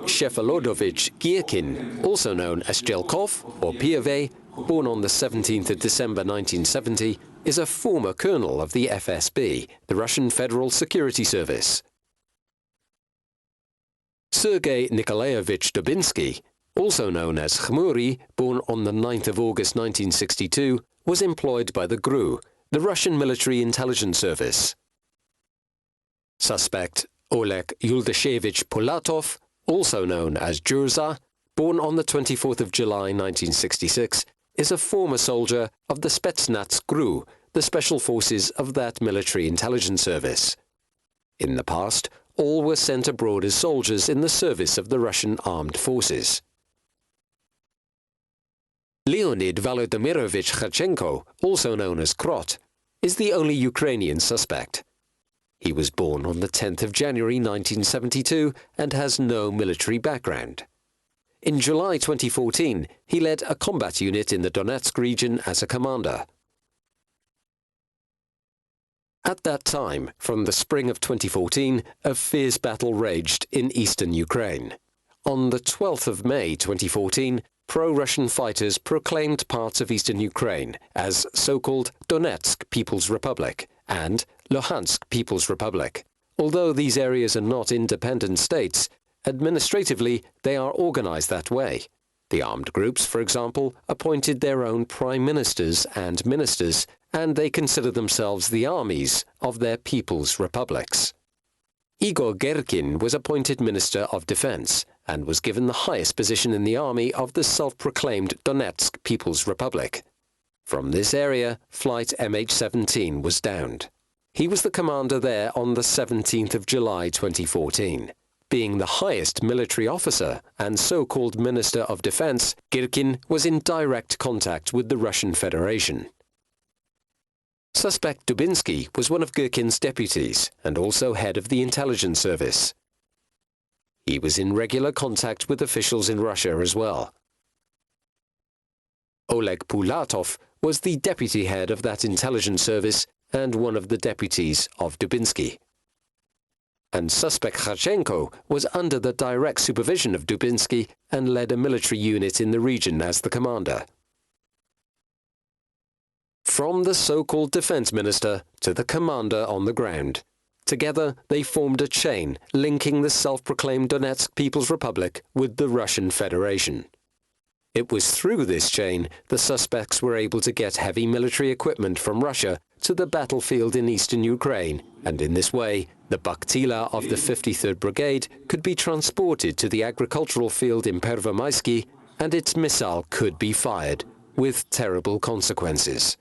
Shefelodovich Gierkin, also known as Jelkov or Piave, born on the 17th of December 1970, is a former colonel of the FSB, the Russian Federal Security Service. Sergei Nikolaevich Dubinsky, also known as Khmury, born on the 9th of August 1962, was employed by the GRU, the Russian Military Intelligence Service. Suspect Oleg Yuldashevich Polatov, also known as Jurza, born on the 24th of July 1966, is a former soldier of the Spetsnaz GRU, the special forces of that military intelligence service. In the past, all were sent abroad as soldiers in the service of the Russian armed forces. Leonid Volodymyrovich Kharchenko, also known as Krot, is the only Ukrainian suspect. He was born on the 10th of January 1972 and has no military background. In July 2014, he led a combat unit in the Donetsk region as a commander. At that time, from the spring of 2014, a fierce battle raged in eastern Ukraine. On the 12th of May 2014, pro-Russian fighters proclaimed parts of eastern Ukraine as so-called Donetsk People's Republic and Luhansk People's Republic. Although these areas are not independent states, administratively they are organized that way. The armed groups, for example, appointed their own prime ministers and ministers, and they consider themselves the armies of their people's republics. Igor Gerkin was appointed Minister of Defense and was given the highest position in the army of the self-proclaimed Donetsk People's Republic. From this area, flight MH17 was downed. He was the commander there on the 17th of July 2014. Being the highest military officer and so-called Minister of Defense, Girkin was in direct contact with the Russian Federation. Suspect Dubinsky was one of Girkin's deputies and also head of the intelligence service. He was in regular contact with officials in Russia as well. Oleg Pulatov was the deputy head of that intelligence service and one of the deputies of Dubinsky. And suspect Kharchenko was under the direct supervision of Dubinsky and led a military unit in the region as the commander. From the so-called defense minister to the commander on the ground, together they formed a chain linking the self-proclaimed Donetsk People's Republic with the Russian Federation. It was through this chain the suspects were able to get heavy military equipment from Russia to the battlefield in eastern Ukraine, and in this way, the Buktila of the 53rd Brigade could be transported to the agricultural field in Pervomaisky, and its missile could be fired, with terrible consequences.